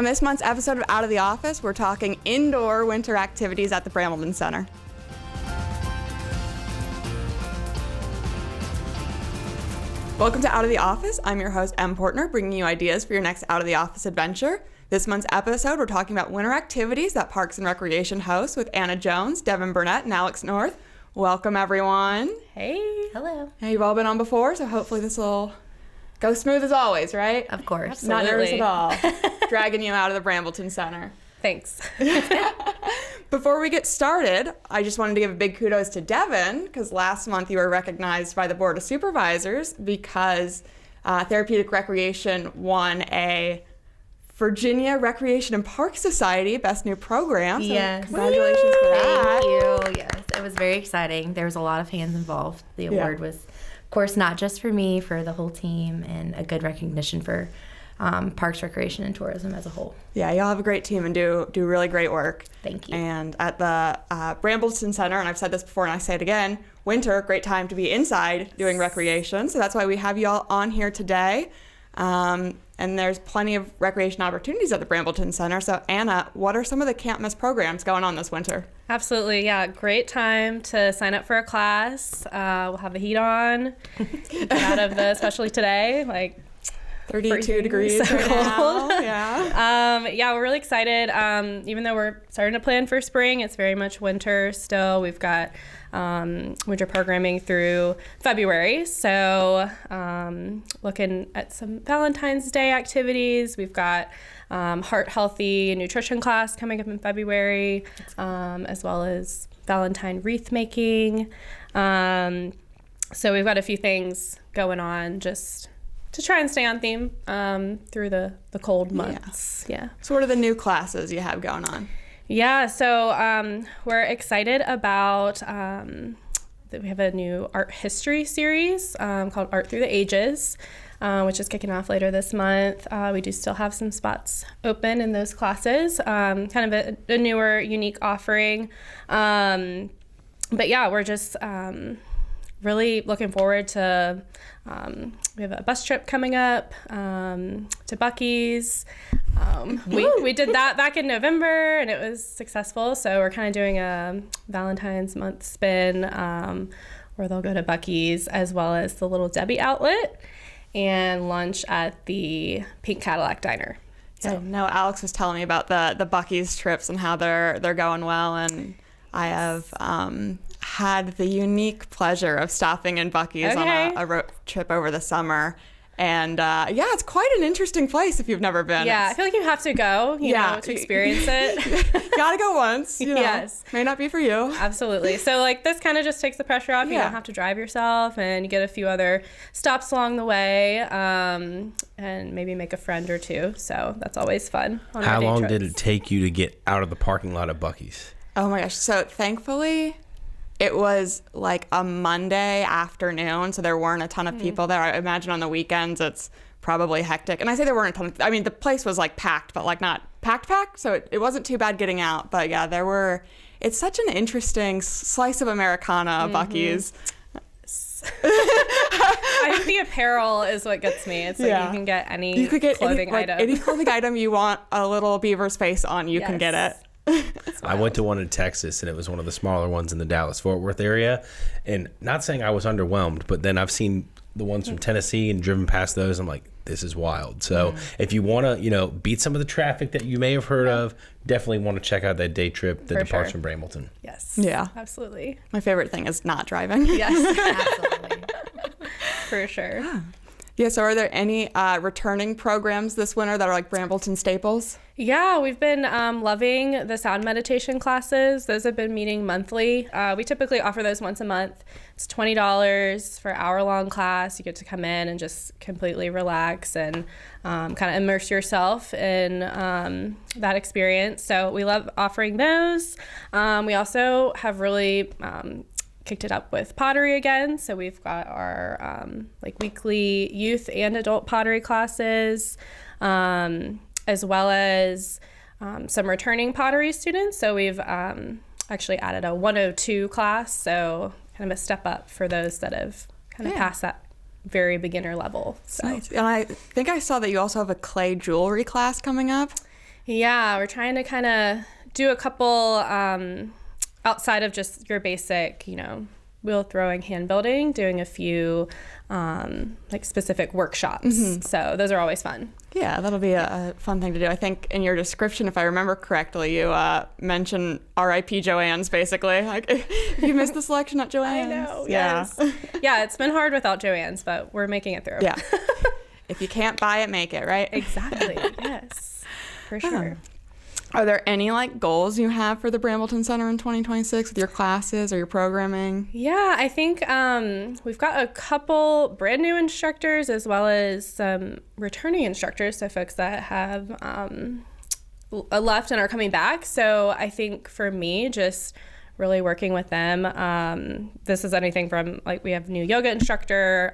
On this month's episode of Out of the Office, we're talking indoor winter activities at the Brambleton Center. Welcome to Out of the Office. I'm your host, M. Portner, bringing you ideas for your next Out of the Office adventure. This month's episode, we're talking about winter activities that Parks and Recreation hosts with Anna Jones, Devon Burnette, and Alex North. Welcome, everyone. Hey. Hello. Hey, you've all been on before, so hopefully this will go smooth as always, right? Of course. Absolutely. Not nervous at all. Dragging you out of the Brambleton Center. Thanks. Before we get started, I just wanted to give a big kudos to Devon, because last month you were recognized by the Board of Supervisors because Therapeutic Recreation won a Virginia Recreation and Park Society Best New Program. So yes. Congratulations for that. Thank you. Yes, it was very exciting. There was a lot of hands involved. The award was, of course, not just for me, for the whole team, and a good recognition for Parks, Recreation, and Tourism as a whole. Yeah, y'all have a great team and do really great work. Thank you. And at the Brambleton Center, and I've said this before and I say it again, winter, great time to be inside doing recreation. So that's why we have y'all on here today. And there's plenty of recreation opportunities at the Brambleton Center. So Anna, what are some of the can't miss programs going on this winter? Absolutely, yeah. Great time to sign up for a class. We'll have the heat on. Get out of the, especially today, like 32 degrees so right cold. now. Yeah. Yeah, we're really excited. Even though we're starting to plan for spring, it's very much winter still. We've got winter programming through February. So looking at some Valentine's Day activities. We've got heart healthy nutrition class coming up in February, as well as Valentine wreath making. So we've got a few things going on just to try and stay on theme through the cold months. Yeah. So what are the new classes you have going on? Yeah, so we're excited about that we have a new art history series called Art Through the Ages, which is kicking off later this month. We do still have some spots open in those classes, kind of a newer, unique offering. But yeah, we're just really looking forward to, we have a bus trip coming up to Buc-ee's. We did that back in November and it was successful. So we're kind of doing a Valentine's month spin where they'll go to Buc-ee's as well as the Little Debbie outlet and lunch at the Pink Cadillac Diner. So no, Alex was telling me about the Buc-ee's trips and how they're going well, and I have had the unique pleasure of stopping in Buc-ee's on a road trip over the summer. And yeah, it's quite an interesting place if you've never been. Yeah, I feel like you have to go, you know, to experience it. Gotta go once. You know. Yes. May not be for you. Absolutely. So like this kind of just takes the pressure off. You don't have to drive yourself, and you get a few other stops along the way, and maybe make a friend or two. So that's always fun. How long did it take you to get out of the parking lot at Buc-ee's? Oh my gosh. So thankfully, it was like a Monday afternoon, so there weren't a ton of people there. I imagine on the weekends it's probably hectic. And I say there weren't a ton of, I mean, the place was like packed, but like not packed, so it wasn't too bad getting out. But yeah, it's such an interesting slice of Americana, Buc-ee's. I think the apparel is what gets me. It's like you can get any clothing item. Any clothing item you want a little beaver's face on, you can get it. I went to one in Texas, and it was one of the smaller ones in the Dallas-Fort Worth area. And not saying I was underwhelmed, but then I've seen the ones from Tennessee and driven past those. I'm like, this is wild. So if you want to, beat some of the traffic that you may have heard of, definitely want to check out that day trip that departs from Brambleton. Yes. Yeah. Absolutely. My favorite thing is not driving. Yes. Absolutely. For sure. Yeah, so are there any returning programs this winter that are like Brambleton staples? Yeah, we've been loving the sound meditation classes. Those have been meeting monthly. We typically offer those once a month. It's $20 for an hour-long class. You get to come in and just completely relax and kind of immerse yourself in that experience. So we love offering those. We also have really kicked it up with pottery again. So we've got our weekly youth and adult pottery classes, as well as some returning pottery students. So we've actually added a 102 class, so kind of a step up for those that have kind of passed that very beginner level. So. Nice. And I think I saw that you also have a clay jewelry class coming up. Yeah, we're trying to kind of do a couple outside of just your basic, wheel throwing, hand building, doing a few like specific workshops. So those are always fun. Yeah, that'll be a fun thing to do. I think in your description, if I remember correctly, you mentioned R.I.P. Joanne's, basically. Like, if you missed the selection at Joanne's. I know, yeah. yes. Yeah, it's been hard without Joanne's, but we're making it through. Yeah. If you can't buy it, make it, right? Exactly, yes, for sure. Are there any goals you have for the Brambleton Center in 2026 with your classes or your programming? Yeah, I think we've got a couple brand new instructors as well as some returning instructors, so folks that have left and are coming back. So I think for me, just really working with them. This is anything from we have new yoga instructor,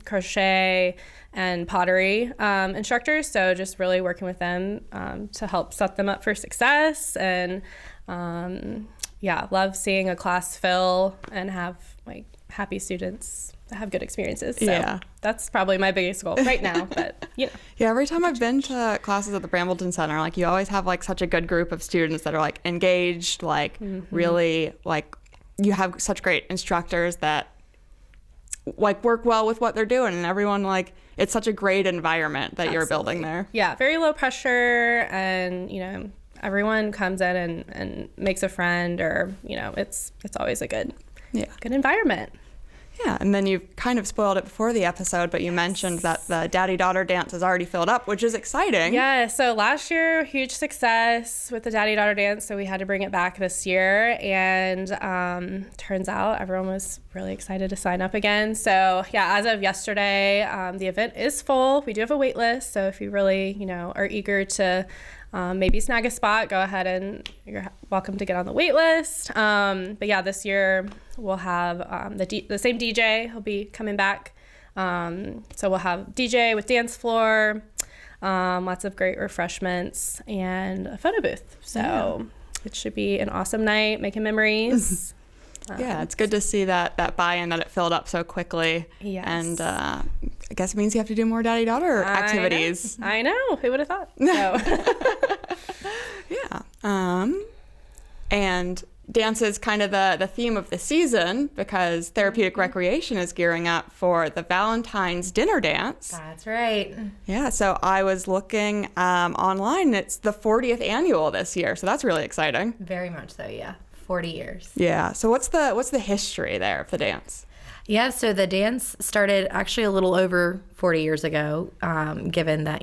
crochet, and pottery instructors. So just really working with them to help set them up for success. And love seeing a class fill and have happy students that have good experiences. So that's probably my biggest goal right now. But Yeah, every time I've been to classes at the Brambleton Center, you always have such a good group of students that are engaged, really you have such great instructors that work well with what they're doing, and everyone it's such a great environment that you're building there. Yeah, very low pressure, and everyone comes in and makes a friend, or it's always a good environment. Yeah, and then you've kind of spoiled it before the episode, but you mentioned that the daddy-daughter dance is already filled up, which is exciting. Yeah, so last year, huge success with the daddy-daughter dance, so we had to bring it back this year, and turns out everyone was really excited to sign up again. So yeah, as of yesterday, the event is full. We do have a wait list, so if you really, are eager to maybe snag a spot, go ahead and you're welcome to get on the wait list. But yeah, this year we'll have the same DJ. He'll be coming back. So we'll have DJ with dance floor, lots of great refreshments, and a photo booth. So it should be an awesome night, making memories. Yeah, it's good to see that buy-in, that it filled up so quickly. Yes. And I guess it means you have to do more daddy-daughter activities. I know. Who would have thought? So. Yeah. And dance is kind of the theme of the season, because Therapeutic Recreation is gearing up for the Valentine's dinner dance. That's right. Yeah, so I was looking online. It's the 40th annual this year, so that's really exciting. Very much so, yeah. 40 years. Yeah. So what's the history there of the dance? Yeah, so the dance started actually a little over 40 years ago, given that,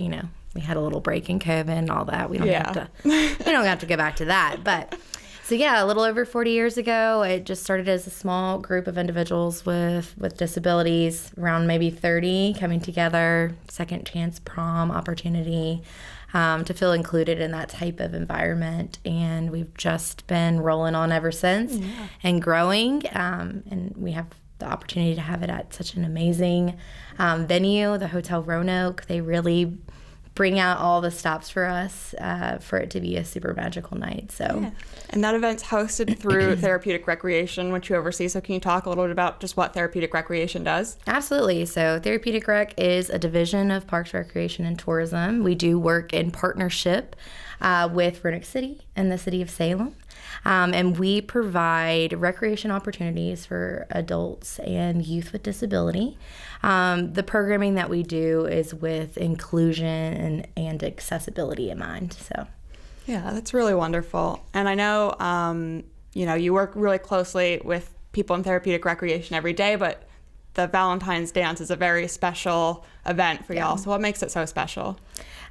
we had a little break in COVID and all that. We don't have to go back to that. But so yeah, a little over 40 years ago, it just started as a small group of individuals with disabilities, around maybe 30, coming together, second chance prom opportunity, to feel included in that type of environment. And we've just been rolling on ever since and growing. And we have the opportunity to have it at such an amazing venue, the Hotel Roanoke. They really bring out all the stops for us for it to be a super magical night. So, And that event's hosted through Therapeutic Recreation, which you oversee. So can you talk a little bit about just what Therapeutic Recreation does? Absolutely. So Therapeutic Rec is a division of Parks, Recreation, and Tourism. We do work in partnership with Roanoke City and the city of Salem. And we provide recreation opportunities for adults and youth with disability. The programming that we do is with inclusion and accessibility in mind. So, yeah, that's really wonderful. And I know, you work really closely with people in Therapeutic Recreation every day, but the Valentine's dance is a very special event for y'all. So what makes it so special?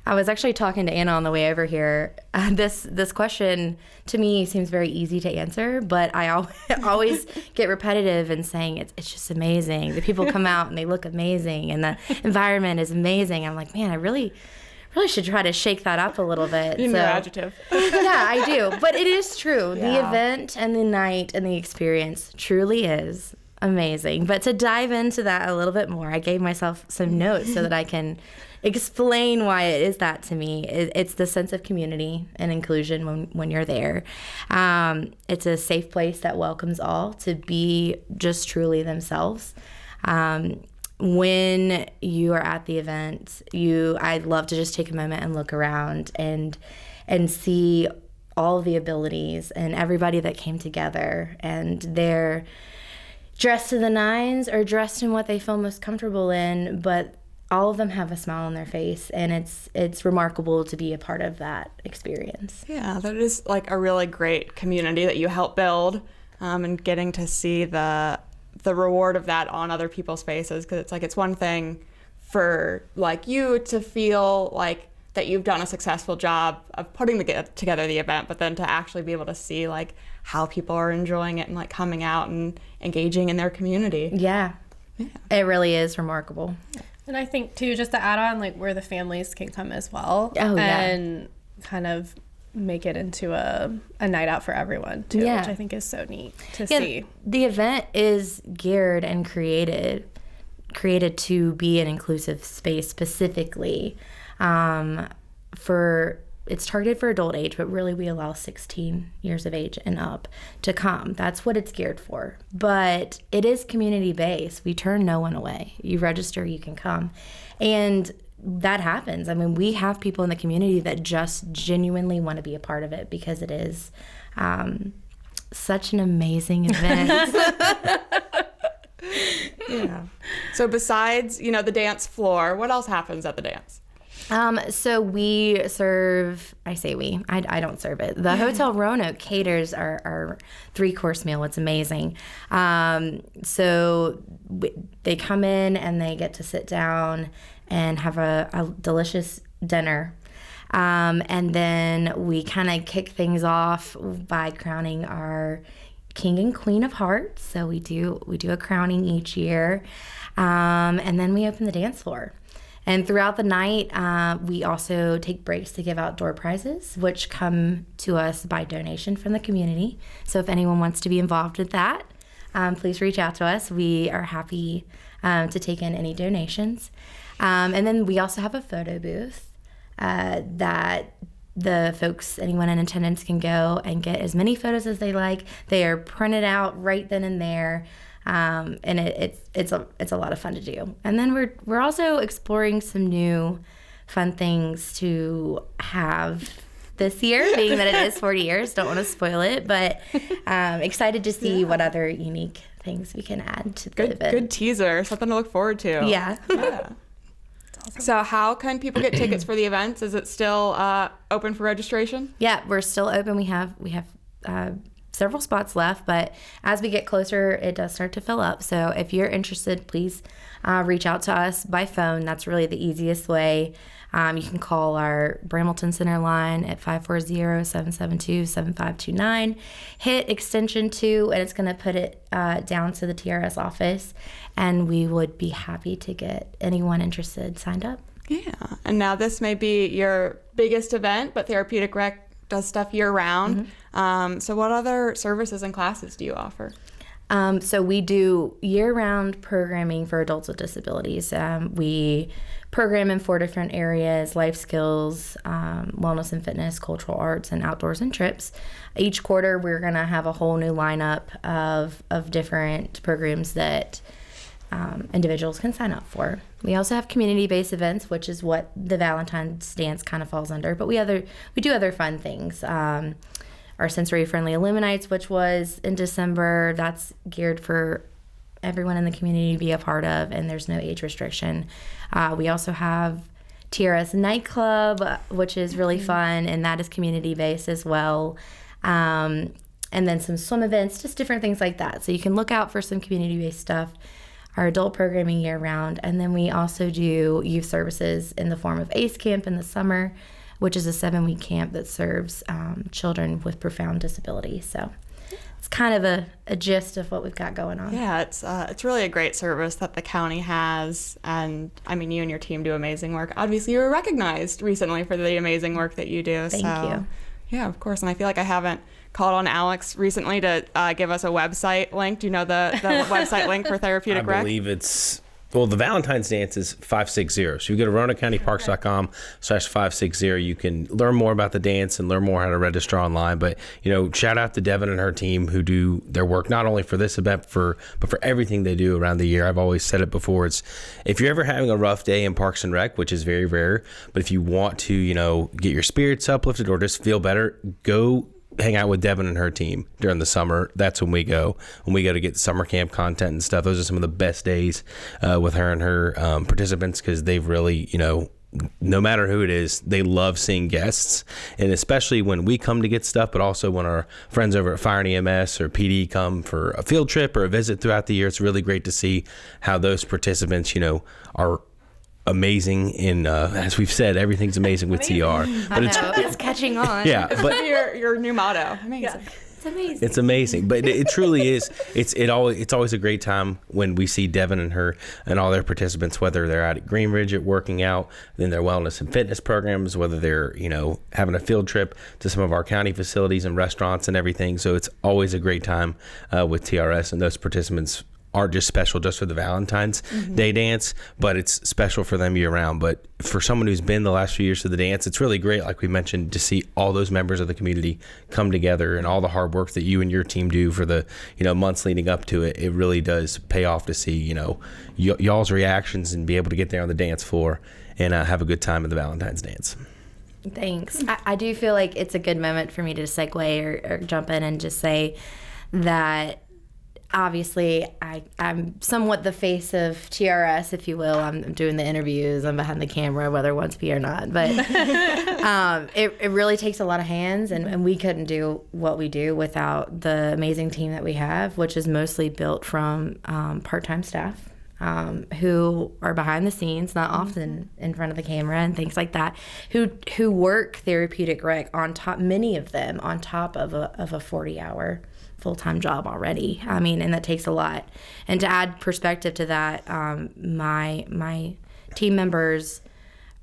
I was actually talking to Anna on the way over here. This question to me seems very easy to answer, but I always get repetitive in saying it's just amazing. The people come out and they look amazing, and the environment is amazing. I'm like, man, I really should try to shake that up a little bit. You know, adjective. Yeah, I do. But it is true. Yeah. The event and the night and the experience truly is amazing. But to dive into that a little bit more, I gave myself some notes so that I can explain why it is that to me. It's the sense of community and inclusion when you're there. It's a safe place that welcomes all to be just truly themselves. When you are at the event, I'd love to just take a moment and look around and and see all the abilities and everybody that came together, and they're dressed to the nines or dressed in what they feel most comfortable in, but all of them have a smile on their face, and it's remarkable to be a part of that experience. Yeah, that is like a really great community that you help build, and getting to see the reward of that on other people's faces, because it's like it's one thing for like you to feel like that you've done a successful job of putting together the event, but then to actually be able to see like how people are enjoying it and like coming out and engaging in their community. Yeah. It really is remarkable. And I think too, just to add on, like where the families can come as well, and kind of make it into a night out for everyone too, which I think is so neat to see. The event is geared and created to be an inclusive space specifically. It's targeted for adult age, but really we allow 16 years of age and up to come. That's what it's geared for. But it is community based. We turn no one away. You register, you can come. And that happens. I mean, we have people in the community that just genuinely want to be a part of it because it is such an amazing event. Yeah. So besides, the dance floor, what else happens at the dance? So we serve, I don't serve it. The Hotel Roanoke caters our 3-course meal. It's amazing. So they come in and they get to sit down and have a delicious dinner. And then we kind of kick things off by crowning our King and Queen of Hearts. So we do a crowning each year. And then we open the dance floor. And throughout the night, we also take breaks to give out door prizes, which come to us by donation from the community. So if anyone wants to be involved with that, please reach out to us. We are happy to take in any donations. And then we also have a photo booth that the folks, anyone in attendance, can go and get as many photos as they like. They are printed out right then and there. And it's a lot of fun to do. And then we're also exploring some new fun things to have this year, being that it is 40 years. Don't want to spoil it, but excited to see what other unique things we can add to the event. Good teaser, something to look forward to. Yeah. Awesome. So how can people get tickets for the events? Is it still open for registration? Yeah, we're still open. We have several spots left, but as we get closer, it does start to fill up. So if you're interested, please reach out to us by phone. That's really the easiest way. You can call our Brambleton Center line at 540-772-7529. Hit extension 2, and it's going to put it down to the TRS office, and we would be happy to get anyone interested signed up. Yeah, and now this may be your biggest event, but Therapeutic Rec does stuff year-round. Mm-hmm. So what other services and classes do you offer? So we do year-round programming for adults with disabilities. We program in 4 different areas: life skills, wellness and fitness, cultural arts, and outdoors and trips. Each quarter, we're going to have a whole new lineup of different programs that individuals can sign up for. We also have community-based events, which is what the Valentine's dance kind of falls under, but we do other fun things. Our sensory-friendly Illuminates, which was in December, that's geared for everyone in the community to be a part of, and there's no age restriction. We also have TRS Nightclub, which is really fun, and that is community-based as well. And then some swim events, just different things like that. So you can look out for some community-based stuff. Our adult programming year-round, and then we also do youth services in the form of ACE Camp in the summer, which is a 7-week camp that serves children with profound disabilities. So it's kind of a gist of what we've got going on. Yeah, it's really a great service that the county has, and I mean, you and your team do amazing work. Obviously, you were recognized recently for the amazing work that you do. Thank you. Yeah, of course, and I feel like I haven't called on Alex recently to give us a website link. Do you know the website link for Therapeutic Rec? I believe it's Well, the Valentine's dance is 560. So you go to RoanokeCountyParks.com/560. You can learn more about the dance and learn more how to register online. But, shout out to Devon and her team who do their work not only for this event, but for everything they do around the year. I've always said it before. If you're ever having a rough day in Parks and Rec, which is very rare, but if you want to, get your spirits uplifted or just feel better, go hang out with Devon and her team during the summer. That's when we go to get summer camp content and stuff. Those are some of the best days with her and her participants, because they've really, no matter who it is, they love seeing guests, and especially when we come to get stuff, but also when our friends over at Fire-EMS or PD come for a field trip or a visit throughout the year. It's really great to see how those participants, are amazing in as we've said, everything's amazing with TR. But it's catching on. Yeah, but your new motto. Amazing. Yeah. It's amazing. It's amazing, but it truly is. It's always a great time when we see Devon and her and all their participants, whether they're out at Greenridge at working out, then their wellness and fitness programs, whether they're having a field trip to some of our county facilities and restaurants and everything. So it's always a great time with TRS, and those participants aren't just special just for the Valentine's Day dance, but it's special for them year round. But for someone who's been the last few years to the dance, it's really great, like we mentioned, to see all those members of the community come together and all the hard work that you and your team do for the months leading up to it. It really does pay off to see y'all's reactions and be able to get there on the dance floor and have a good time at the Valentine's dance. Thanks. I do feel like it's a good moment for me to segue or jump in and just say that obviously I'm somewhat the face of TRS, if you will. I'm doing the interviews, I'm behind the camera, whether it wants to be or not. But it really takes a lot of hands, and we couldn't do what we do without the amazing team that we have, which is mostly built from part-time staff who are behind the scenes, not often in front of the camera and things like that, who work therapeutic rec on top, many of them on top of a 40-hour full-time job already. I mean, and that takes a lot. And to add perspective to that, my team members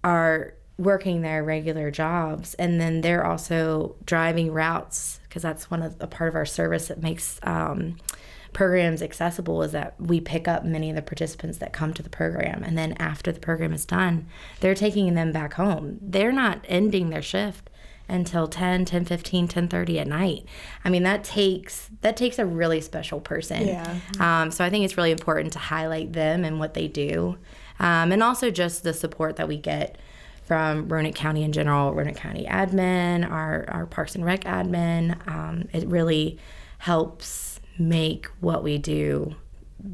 are working their regular jobs, and then they're also driving routes, because that's a part of our service that makes programs accessible, is that we pick up many of the participants that come to the program, and then after the program is done, they're taking them back home. They're not ending their shift until 10:15, 10:30 at night. I mean, that takes a really special person. Yeah. So I think it's really important to highlight them and what they do, and also just the support that we get from Roanoke County in general, Roanoke County admin, our Parks and Rec admin. It really helps make what we do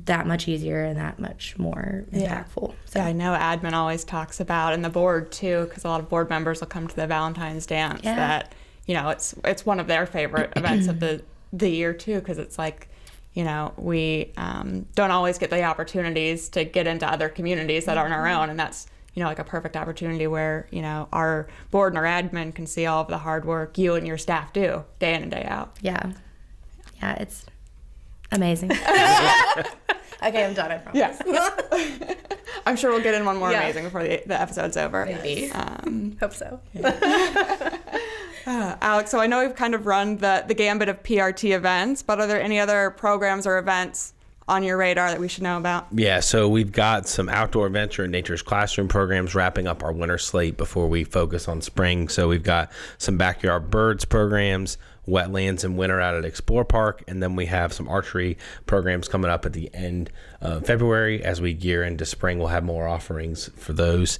that much easier and that much more impactful. So I know admin always talks about, and the board too, because a lot of board members will come to the Valentine's dance, that it's one of their favorite events of the year too, because it's like we don't always get the opportunities to get into other communities that aren't our own, and that's like a perfect opportunity where our board and our admin can see all of the hard work you and your staff do day in and day out. Yeah, it's amazing. Okay, I'm done, I promise. Yeah. I'm sure we'll get in one more amazing before the episode's over. Maybe. Hope so. Alex, so I know we've kind of run the gambit of PRT events, but are there any other programs or events on your radar that we should know about? Yeah, so we've got some outdoor adventure and nature's classroom programs wrapping up our winter slate before we focus on spring. So we've got some backyard birds programs, wetlands and winter out at Explore Park, and then we have some archery programs coming up at the end of February. As we gear into spring, we'll have more offerings for those.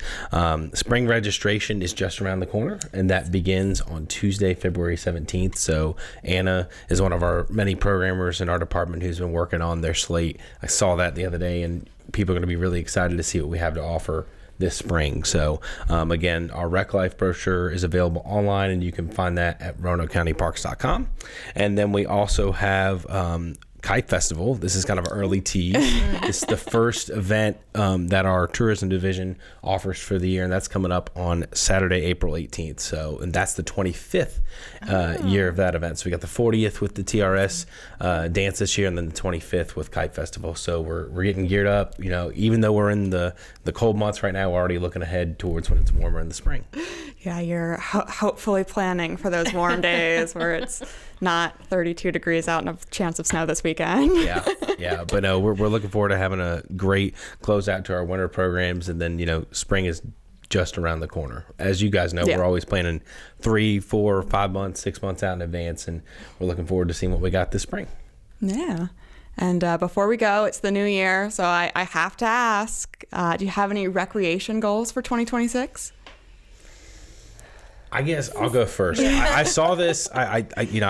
Spring registration is just around the corner, and that begins on Tuesday, February 17th. So Anna is one of our many programmers in our department who's been working on their slate. I saw that the other day, and people are going to be really excited to see what we have to offer this spring. So again, our Rec Life brochure is available online, and you can find that at RoanokeCountyParks.com. And then we also have Kite Festival. This is kind of an early tease. It's the first event that our tourism division offers for the year, and that's coming up on Saturday, April 18th. So, and that's the 25th year of that event. So we got the 40th with the TRS dance this year, and then the 25th with Kite Festival. So we're getting geared up. Even though we're in the cold months right now, we're already looking ahead towards when it's warmer in the spring. Yeah, you're hopefully planning for those warm days where it's not 32 degrees out and a chance of snow this weekend. weekend. Yeah. But no, we're looking forward to having a great closeout to our winter programs. And then, spring is just around the corner. As you guys know, we're always planning 3, 4, 5 months, 6 months out in advance. And we're looking forward to seeing what we got this spring. Yeah. And before we go, it's the new year. So I have to ask, do you have any recreation goals for 2026? I guess I'll go first. I saw this. I've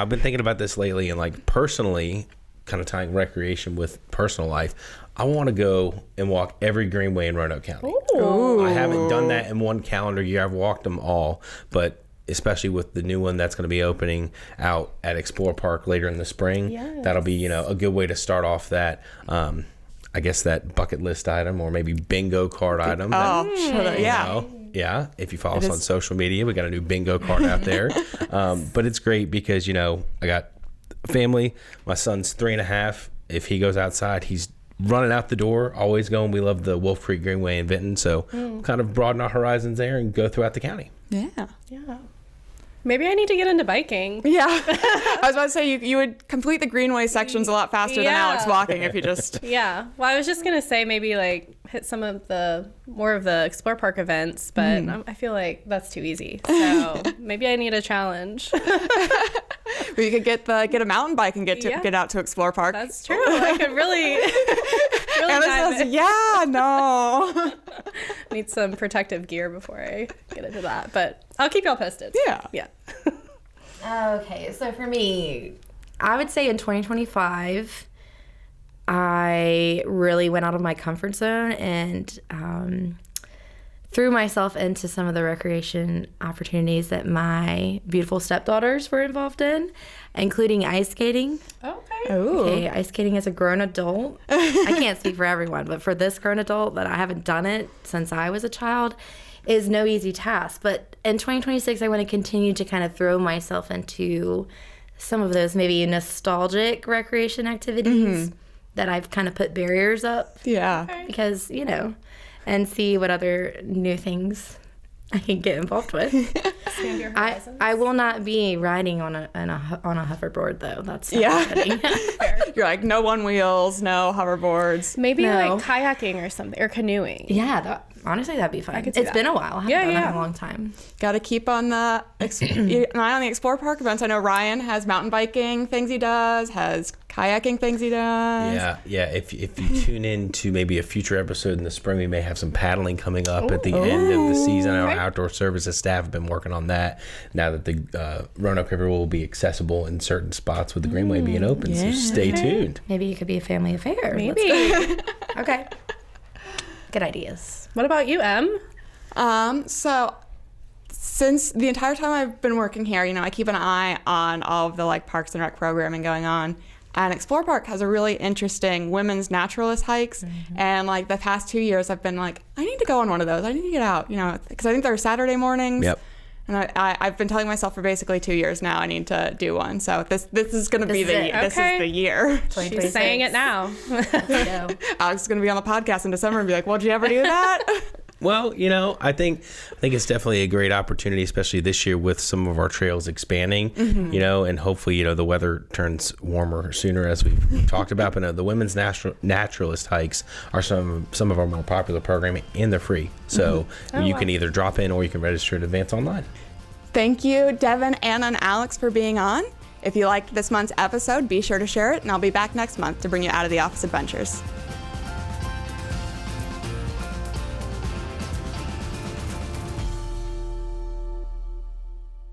been thinking about this lately, and like personally, kind of tying recreation with personal life. I want to go and walk every greenway in Roanoke County. Ooh. I haven't done that in one calendar year. I've walked them all, but especially with the new one that's going to be opening out at Explore Park later in the spring, that'll be a good way to start off that. I guess that bucket list item, or maybe bingo card item. Yeah, if you follow us on social media, we got a new bingo card out there. But it's great because, I got a family. My son's 3.5. If he goes outside, he's running out the door, always going. We love the Wolf Creek Greenway in Vinton, so kind of broaden our horizons there and go throughout the county. Yeah. Maybe I need to get into biking. Yeah. I was about to say, you would complete the greenway sections a lot faster than Alex walking if you just... Yeah. Well, I was just going to say maybe like hit some of more of the Explore Park events, but I feel like that's too easy. So maybe I need a challenge. Well, you could get a mountain bike and get out to Explore Park. That's true. I could really Anna says, yeah, no. Need some protective gear before I get into that, but I'll keep y'all posted. Yeah. Okay, so for me, I would say in 2025, I really went out of my comfort zone and threw myself into some of the recreation opportunities that my beautiful stepdaughters were involved in, including ice skating. Okay, ice skating as a grown adult. I can't speak for everyone, but for this grown adult that I haven't done it since I was a child is no easy task. But in 2026, I want to continue to kind of throw myself into some of those maybe nostalgic recreation activities that I've kind of put barriers up. Yeah. Because, and see what other new things I can get involved with. I will not be riding on a hoverboard though. That's not happening. You're like, no one wheels, no hoverboards. Maybe like kayaking or something, or canoeing. Yeah, honestly, that'd be fun. It's been a while. I haven't done that in a long time. Got to keep on an eye on the Explore Park events. I know Ryan has mountain biking things he does, has kayaking things he does. Yeah. If you tune in to maybe a future episode in the spring, we may have some paddling coming up at the end of the season. Our outdoor services staff have been working on that now that the Roanoke River will be accessible in certain spots with the Greenway being open. So stay tuned. Maybe it could be a family affair. Maybe. Okay. Good ideas. What about you, Em? So since the entire time I've been working here, I keep an eye on all of the like Parks and Rec programming going on. And Explore Park has a really interesting women's naturalist hikes. And like the past 2 years, I've been like, I need to go on one of those. I need to get out, because I think they're Saturday mornings. Yep. And I've been telling myself for basically 2 years now I need to do one. So this is going to be this is the year. She's saying it now. Let's go. Alex is going to be on the podcast in December and be like, well, did you ever do that? Well, I think it's definitely a great opportunity, especially this year with some of our trails expanding, and hopefully, the weather turns warmer sooner as we've talked about. But the women's naturalist hikes are some of our more popular programming, and they're free. So you can either drop in or you can register in advance online. Thank you, Devon, Anna, and Alex for being on. If you liked this month's episode, be sure to share it, and I'll be back next month to bring you out of the office adventures.